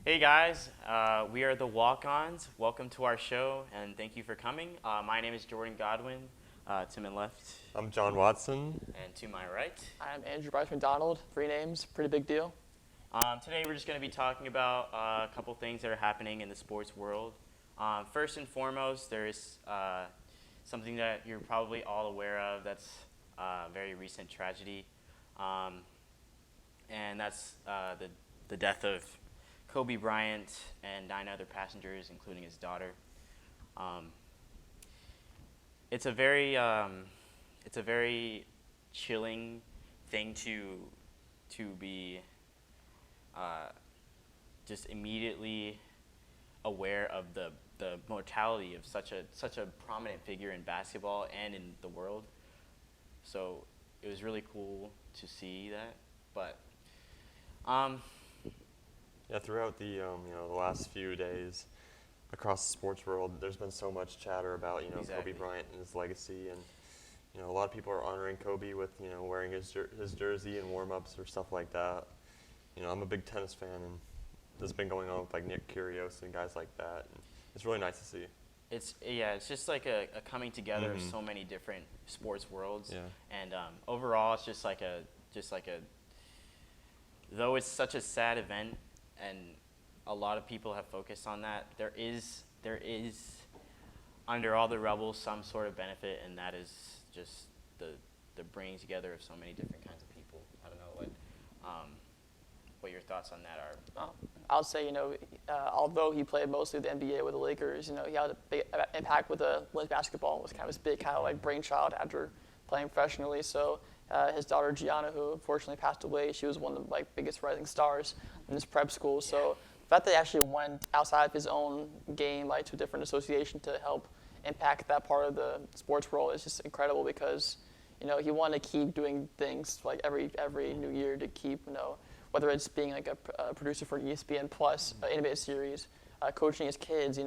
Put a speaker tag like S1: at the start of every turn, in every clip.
S1: Hey guys, we are the Walk-Ons. Welcome to our show, and thank you for coming. My name is Jordan Godwin. To my left.
S2: I'm John Watson.
S1: And to my right.
S3: I'm Andrew Bryce McDonald. 3 names, pretty big deal.
S1: Today we're just going to be talking about a couple things that are happening in the sports world. First and foremost, there is something that you're probably all aware of that's a very recent tragedy, and that's the death of Kobe Bryant and 9 other passengers, including his daughter. It's a very chilling thing to be just immediately aware of the mortality of such a prominent figure in basketball and in the world. So it was really cool to see that, but.
S2: Yeah, throughout the the last few days across the sports world, there's been so much chatter about
S1: Exactly.
S2: Kobe Bryant and his legacy, and a lot of people are honoring Kobe with wearing his jersey and warm-ups or stuff like that. I'm a big tennis fan, and this has been going on with like Nick Kyrgios and guys like that. And it's really nice to see.
S1: It's just like a coming together of so many different sports worlds.
S2: Yeah.
S1: And overall, it's just like a though it's such a sad event, and a lot of people have focused on that, there is under all the rubble some sort of benefit, and that is just the bringing together of so many different kinds of people. I don't know what your thoughts on that are.
S3: I'll say, although he played mostly the NBA with the Lakers, he had a big impact with the women's basketball. It was kind of his big kind of like brainchild after playing professionally. So his daughter Gianna, who unfortunately passed away, she was one of the like biggest rising stars in his prep school. So the fact that he actually went outside of his own game, like to a different association to help impact that part of the sports world is just incredible, because he wanted to keep doing things like every new year to keep whether it's being like a producer for ESPN Plus animated series, coaching his kids,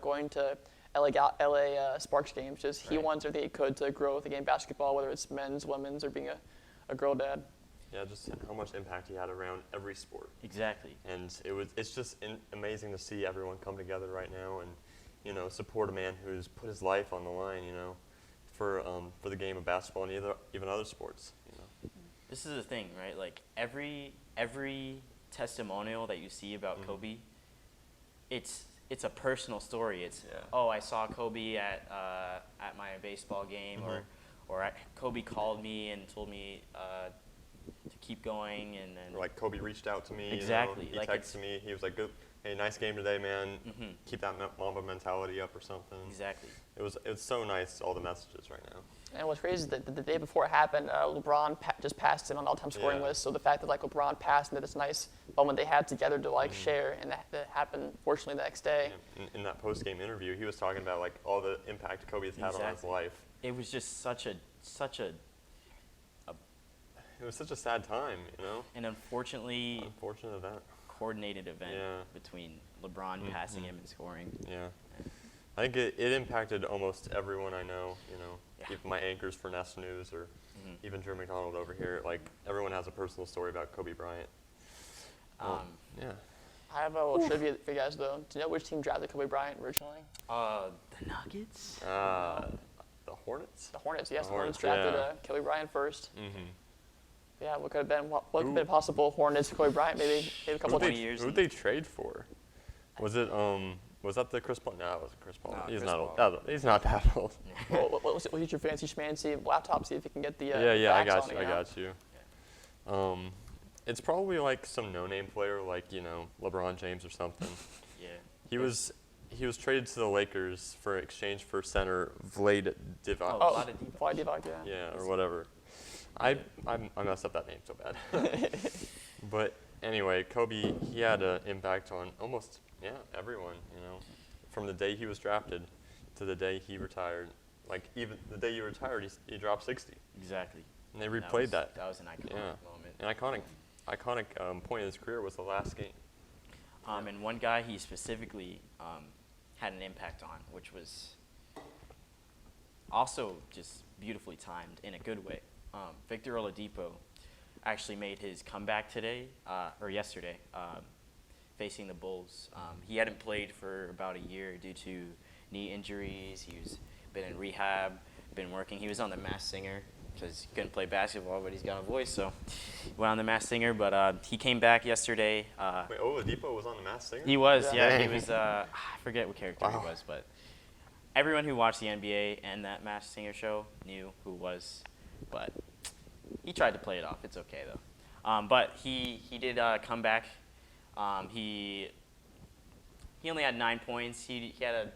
S3: going to LA Sparks games. Just he wants everything he could to grow the game of basketball, whether it's men's, women's, or being a girl dad.
S2: Yeah, just how much impact he had around every sport.
S1: Exactly.
S2: And it's just amazing to see everyone come together right now and support a man who's put his life on the line, for the game of basketball and even other sports.
S1: This is the thing, right? Like every testimonial that you see about Kobe, it's a personal story. It's I saw Kobe at my baseball game, or Kobe called me and told me to keep going, and then
S2: or like Kobe reached out to me.
S1: Exactly.
S2: He
S1: like
S2: texted me. He was like, "Good, hey, nice game today, man. Keep that Mamba mentality up," or something.
S1: Exactly.
S2: It was so nice, all the messages right now.
S3: And what's crazy is that the day before it happened, LeBron just passed him on all-time scoring list. So the fact that like LeBron passed and that this nice moment they had together to like share, and that happened fortunately the next day.
S2: Yeah. In that post-game interview, he was talking about like all the impact Kobe has had on his life.
S1: It was just such a
S2: It was such a sad time,
S1: an unfortunate
S2: event.
S1: coordinated event between LeBron passing him and scoring.
S2: Yeah. I think it impacted almost everyone I know, even my anchors for Nest News, or even Drew McDonald over here. Like, everyone has a personal story about Kobe Bryant. Yeah.
S3: I have a little trivia for you guys, though. Do you know which team drafted Kobe Bryant originally?
S1: The Nuggets?
S2: The Hornets?
S3: The Hornets, yes.
S2: The
S3: The Hornets
S2: Hornets,
S3: drafted Kobe Bryant first.
S2: Mm-hmm.
S3: Yeah, what could have been possible? Hornets, Kobe Bryant, maybe a couple of
S1: 20 years.
S2: Who did they trade for? Was it was that the Chris Paul? No, it wasn't Chris Paul.
S1: No,
S2: He's
S1: Chris
S2: not
S1: Paul.
S2: old. He's not that old.
S3: Well, what's your fancy schmancy laptop? See if you can get the
S2: I
S3: facts
S2: got
S3: on
S2: you.
S3: it,
S2: I got you. It's probably like some no-name player, like LeBron James or something.
S1: Yeah.
S2: He was traded to the Lakers for exchange for center Vlade Divac.
S3: Oh, Vlade Divac, yeah.
S2: Yeah, or whatever. I messed up that name so bad. But anyway, Kobe, he had an impact on almost everyone. From the day he was drafted to the day he retired. Like even the day he retired, he dropped 60.
S1: Exactly.
S2: And they replayed that.
S1: That was an iconic moment.
S2: An iconic point in his career was the last game.
S1: And one guy he specifically had an impact on, which was also just beautifully timed in a good way. Victor Oladipo actually made his comeback today, or yesterday. facing the Bulls. He hadn't played for about a year due to knee injuries. He's been in rehab, been working. He was on The Masked Singer because he couldn't play basketball, but he's got a voice, so he went on The Masked Singer. But he came back yesterday.
S2: Wait, Oladipo was on The Masked Singer?
S1: He was, yeah. He
S2: Dang.
S1: was, I forget what character he was, but everyone who watched the NBA and that Masked Singer show knew who was. But he tried to play it off. It's okay, though. But he did come back. He only had 9 points. He had a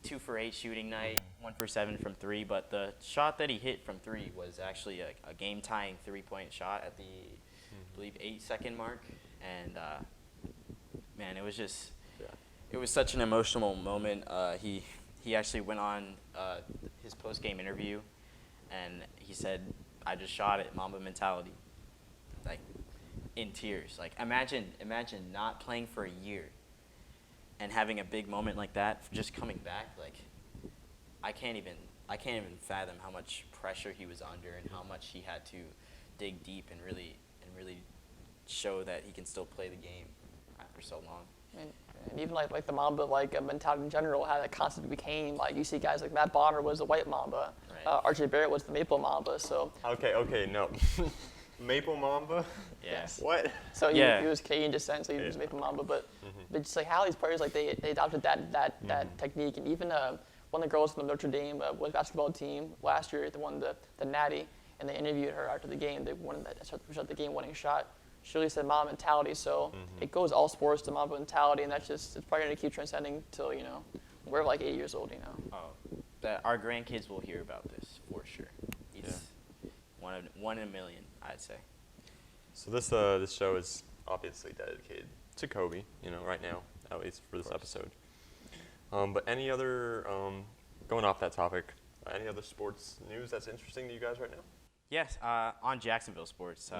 S1: 2 for 8 shooting night, 1 for 7 from 3. But the shot that he hit from 3 was actually a game-tying 3-point shot at the, I believe, 8-second mark. And man, it was just, it was such an emotional moment. He actually went on his post-game interview, and he said, "I just shot it, Mamba mentality." Like, in tears. Like, imagine not playing for a year and having a big moment like that, just coming back. Like, I can't even fathom how much pressure he was under and how much he had to dig deep and really show that he can still play the game after so long.
S3: And even like the Mamba mentality in general, how that concept became. Like, you see guys like Matt Bonner was the white Mamba,
S1: Right.
S3: RJ Barrett was the maple Mamba. So
S2: Okay, no. Maple Mamba?
S1: Yes.
S2: What?
S3: so he,
S1: Yeah.
S3: he was Canadian descent, so he was maple Mamba. But just like how these players they adopted that technique, and even one of the girls from the Notre Dame was basketball team last year, the one the Natty, and they interviewed her after the game. They won that shot the game-winning shot. She really said Mamba mentality, so it goes all sports to Mamba mentality, and it's probably going to keep transcending till, we're like 80 years old,
S1: Oh, our grandkids will hear about this for sure. It's one in a million, I'd say.
S2: So this show is obviously dedicated to Kobe, right now, at least for this episode. But any other, going off that topic, any other sports news that's interesting to you guys right now?
S1: Yes, on Jacksonville sports,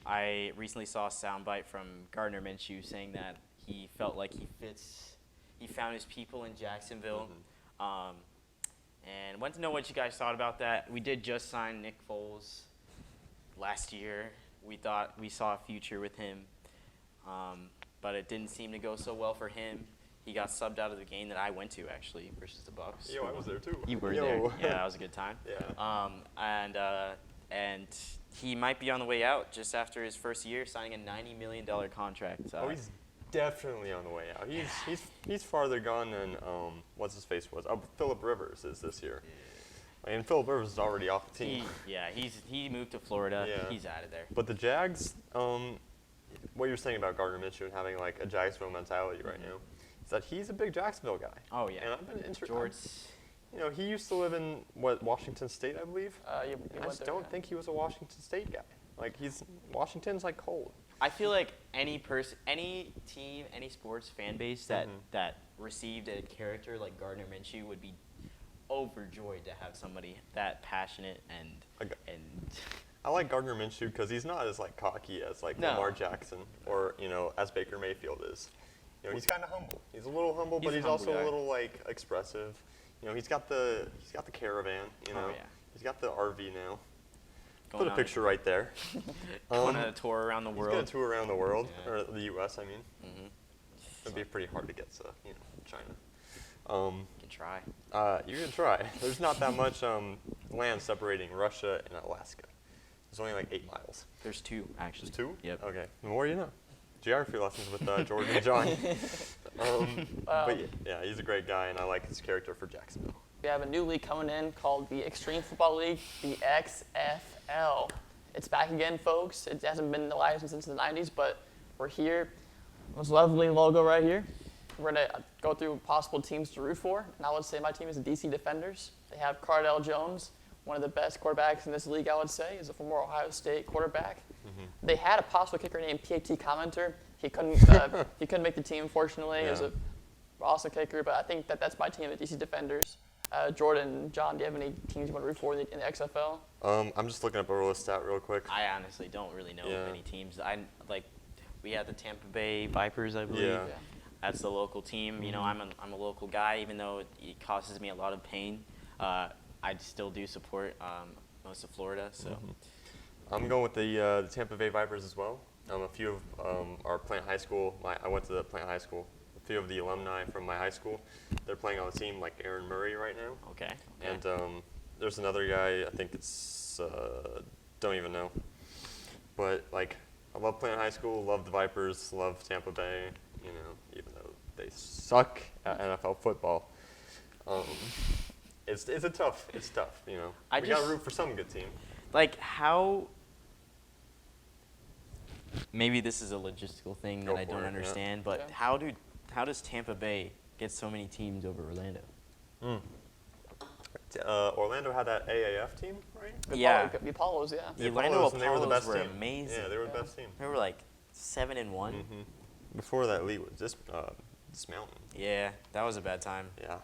S1: I recently saw a soundbite from Gardner Minshew saying that he felt like he found his people in Jacksonville. And wanted to know what you guys thought about that. We did just sign Nick Foles last year. We thought we saw a future with him, but it didn't seem to go so well for him. He got subbed out of the game that I went to, actually, versus the Bucks.
S2: Yo, I was there too.
S1: You were
S2: Yo.
S1: there. Yeah, that was a good time.
S2: Yeah.
S1: And he might be on the way out just after his first year, signing a $90 million contract.
S2: He's definitely on the way out. He's farther gone than what's his face was. Phillip Rivers is this year. And Phillip Rivers is already off the team.
S1: He moved to Florida.
S2: Yeah.
S1: He's out of there.
S2: But the Jags, what you're saying about Gardner Minshew and having like a Jacksonville mentality right now, is that he's a big Jacksonville guy.
S1: Oh yeah.
S2: And I've been interested.
S1: George.
S2: He used to live in Washington State, I believe.
S3: you
S2: I just don't think he was a Washington State guy. Like Washington's like cold.
S1: I feel like any person, any team, any sports fan base that received a character like Gardner Minshew would be overjoyed to have somebody that passionate and
S2: I like Gardner Minshew because he's not as like cocky as like
S1: No.
S2: Lamar Jackson or as Baker Mayfield is. He's kind of humble. He's a little humble,
S1: He's
S2: but
S1: a
S2: he's
S1: humble
S2: also
S1: guy.
S2: a little like expressive. He's got the caravan.
S1: Oh, yeah.
S2: He's got the RV now.
S1: Going
S2: Put a
S1: on
S2: picture right there.
S1: Going on a tour around the
S2: He's
S1: world.
S2: going to tour around the world,
S1: Yeah.
S2: or the U.S. I mean. It'd be pretty hard to get to China.
S1: You can try.
S2: You can try. There's not that much land separating Russia and Alaska. There's only like 8 miles.
S1: There's 2 actually.
S2: There's 2?
S1: Yep.
S2: Okay. The more you know. Geography lessons with Jordan and John. But yeah, he's a great guy, and I like his character for Jacksonville.
S3: We have a new league coming in called the Extreme Football League, the XFL. It's back again, folks. It hasn't been alive since the 90s, but we're here. This lovely logo right here. We're going to go through possible teams to root for, and I would say my team is the DC Defenders. They have Cardell Jones, one of the best quarterbacks in this league, I would say. He's a former Ohio State quarterback. They had a possible kicker named PAT Commenter. He couldn't make the team, unfortunately. He was an awesome kicker, but I think that's my team, the DC Defenders. Jordan, John, do you have any teams you want to root for in the XFL?
S2: I'm just looking up a roll stat real quick.
S1: I honestly don't really know many teams. We had the Tampa Bay Vipers, I believe.
S2: Yeah.
S1: That's the local team. I'm a local guy, even though it causes me a lot of pain. I still do support most of Florida. So
S2: I'm going with the Tampa Bay Vipers as well. A few of our Plant High School. I went to the Plant High School. A few of the alumni from my high school, they're playing on the team, like Aaron Murray right now.
S1: Okay.
S2: And there's another guy. I think it's don't even know. But like, I love Plant High School. Love the Vipers. Love Tampa Bay. You know, even though they suck at NFL football. It's tough. You know, we gotta root for some good team.
S1: Like how? Maybe this is a logistical thing that I don't understand, but how does Tampa Bay get so many teams over Orlando?
S2: Orlando had that AAF team, right?
S3: The Apollos, yeah.
S1: The Orlando
S2: and they were the best
S1: Apollos were
S2: team.
S1: amazing.
S2: Yeah, they were the best team.
S1: They were like 7-1.
S2: Before that, Lee was this mountain.
S1: Yeah, that was a bad time.
S2: Yeah.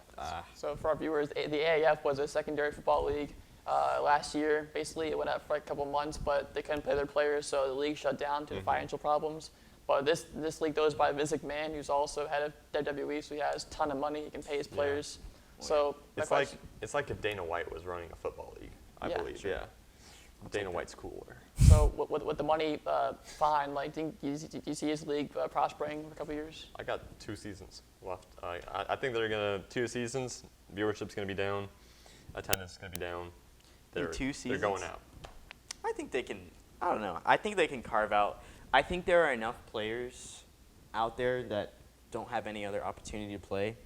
S3: So for our viewers, the AAF was a secondary football league. Last year, basically, it went up for like a couple months, but they couldn't play their players, so the league shut down due to financial problems. But this league goes by Vince McMahon, who's also head of WWE, so he has a ton of money. He can pay his players. So
S2: it's like if Dana White was running a football league, I believe.
S1: Sure.
S2: Yeah. Dana White's cooler.
S3: So with the money fine, like, do you see his league prospering for a couple years?
S2: I got 2 seasons left. I think they're gonna 2 seasons. Viewership's gonna be down. Attendance is gonna be down.
S1: In 2 seasons?
S2: They're going out.
S1: I think they can. I don't know. I think they can carve out. I think there are enough players out there that don't have any other opportunity to play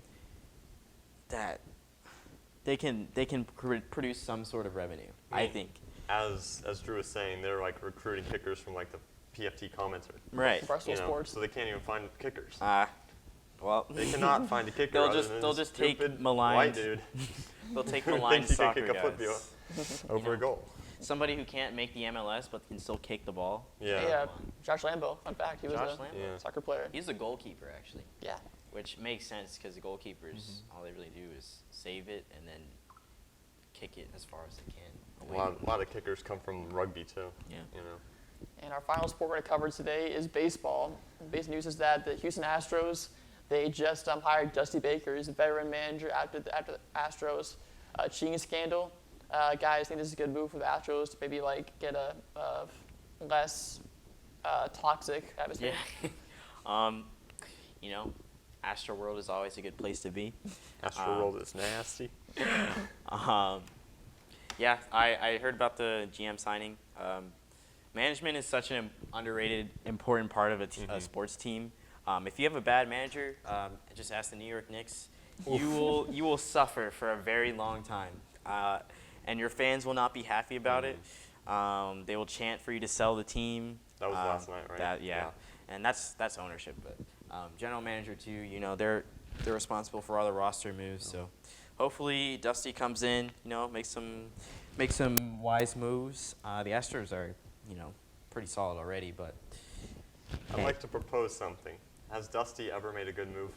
S1: that they can produce some sort of revenue. I think.
S2: As Drew was saying, they're like recruiting kickers from like the PFT commenter.
S1: Right.
S3: Barstool Sports.
S2: So they can't even find kickers.
S1: Well,
S2: they cannot find a kicker.
S1: They'll just take maligned
S2: white dude.
S1: They'll take maligned soccer
S2: kick a
S1: guys.
S2: Over a goal.
S1: Somebody who can't make the MLS but can still kick the ball.
S2: Yeah.
S3: Josh Lambo. Fun fact, he was
S1: a
S3: soccer player.
S1: He's a goalkeeper actually.
S3: Yeah.
S1: Which makes sense because the goalkeepers, all they really do is save it and then kick it as far as they can.
S2: A lot of kickers come from rugby too.
S1: Yeah.
S2: You know.
S3: And our final sport we're going to cover today is baseball. The basic news is that the Houston Astros, they just hired Dusty Baker as a veteran manager after the Astros cheating scandal. Guys, think this is a good move for the Astros to maybe like get a less toxic atmosphere.
S1: Yeah. You know, Astro World is always a good place to be.
S2: Astro World is nasty.
S1: Yeah, I heard about the GM signing. Management is such an underrated, important part of a sports team. If you have a bad manager, just ask the New York Knicks. You will suffer for a very long time, and your fans will not be happy about it. They will chant for you to sell the team.
S2: That was last night, right?
S1: Yeah, and that's ownership. But general manager too. You know, they're responsible for all the roster moves. So hopefully Dusty comes in. You know, make some wise moves. The Astros are, you know, pretty solid already, but
S2: I'd like to propose something. Has Dusty ever made a good move?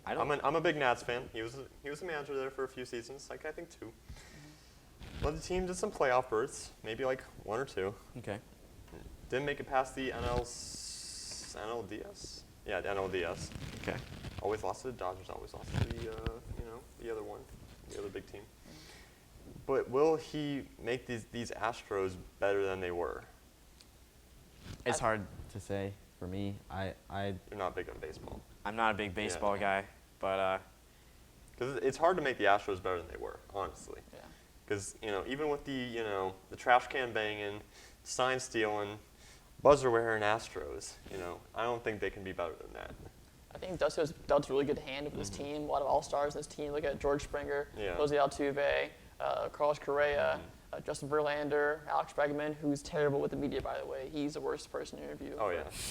S2: I'm a big Nats fan. He was a manager there for a few seasons, like I think 2. Led the team to some playoff berths, maybe like 1 or 2.
S1: Okay.
S2: Didn't make it past the NLDS. Yeah, the NLDS.
S1: Okay.
S2: Always lost to the Dodgers. Always lost to the the other one, the other big team. But will he make these Astros better than they were?
S1: It's hard to say for me.
S2: You're not big on baseball.
S1: I'm not a big baseball guy, but
S2: because it's hard to make the Astros better than they were, honestly.
S3: Yeah.
S2: Because even with the the trash can banging, sign stealing, buzzer wearing Astros, I don't think they can be better than that.
S3: I think Dusty has dealt a really good hand with this team. A lot of all-stars in this team. Look at George Springer, Jose Altuve, Carlos Correa, Justin Verlander, Alex Bregman, who's terrible with the media, by the way. He's the worst person to interview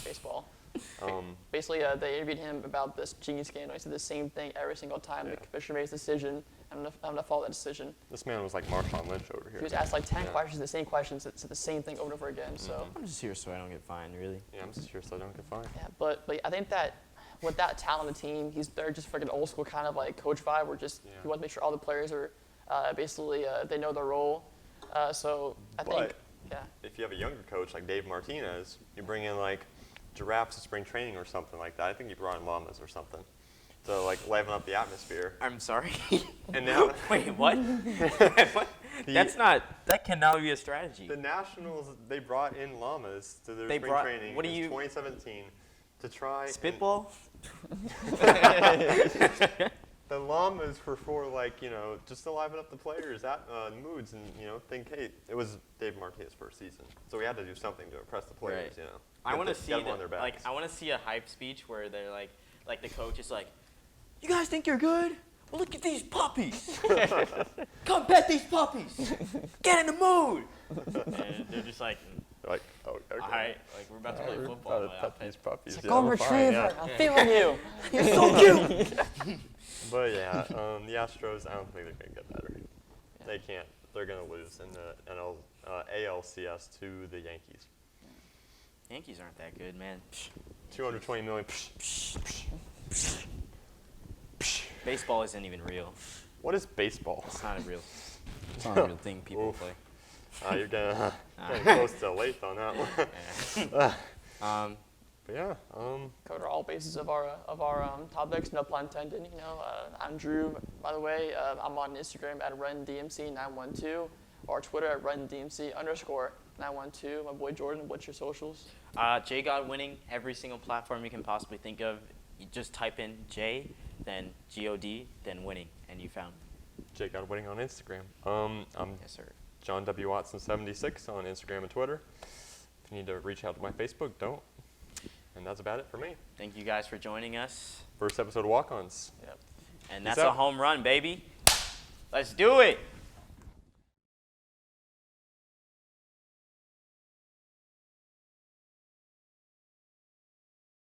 S3: baseball. Basically, they interviewed him about this cheating scandal. He said the same thing every single time. The commissioner makes a decision. I'm gonna follow that decision.
S2: This man was like Marshawn Lynch over here.
S3: He was asked like 10 questions, the same questions, said the same thing over and over again. So
S1: I'm just here so I don't get fined, really.
S2: Yeah, I'm just here so I don't get fined.
S3: Yeah, but I think that with that talent on the team, they're just freaking old school kind of like coach vibe. Where just he wants to make sure all the players are basically they know their role. So I think
S2: if you have a younger coach like Dave Martinez, you bring in like giraffes to spring training or something like that. I think you brought in llamas or something to like liven up the atmosphere.
S1: I'm sorry.
S2: And now
S1: wait, what? What? That cannot be a strategy.
S2: The Nationals, they brought in Llamas to their
S1: They
S2: spring
S1: brought-
S2: training
S1: what do
S2: in
S1: you-
S2: 2017 to try
S1: Spitball?
S2: the Llamas for just to liven up the players' moods and think, hey, it was Dave Marquez's first season, so we had to do something to impress the players,
S1: Right. I want to see
S2: get them on their backs.
S1: I want to see a hype speech where they're like the coach is like, "You guys think you're good? Well, look at these puppies. Come pet these puppies. Get in the mood." And they're just like,
S2: Like, oh, okay.
S1: "All right, like we're about to play football." but I'll pet
S2: these puppies.
S3: Like, Golden Retriever, I'm feeling you.
S1: You're so cute.
S2: But yeah, the Astros, I don't think they're gonna get better. They can't. They're gonna lose in the ALCS to the Yankees.
S1: Yankees aren't that good, man.
S2: 220 million.
S1: Baseball isn't even real.
S2: What is baseball?
S1: It's not a real. It's not a real thing people
S2: Oof.
S1: play.
S2: You're getting close to late on that one.
S1: Yeah.
S2: But yeah,
S3: Covered all bases of our topics, no pun intended. I'm Drew, by the way. I'm on Instagram at RunDMC912 or Twitter at RunDMC_912. My boy Jordan, what's your socials?
S1: JGod winning every single platform you can possibly think of. You just type in J, then GOD, then winning, and you found.
S2: Jake got winning on Instagram. I'm
S1: Yes, sir.
S2: John W. Watson 76 on Instagram and Twitter. If you need to reach out to my Facebook, don't. And that's about it for me.
S1: Thank you guys for joining us.
S2: First episode of Walk-Ons.
S3: Yep.
S1: And
S2: Peace
S1: that's a
S2: out.
S1: home run, baby. Let's do it.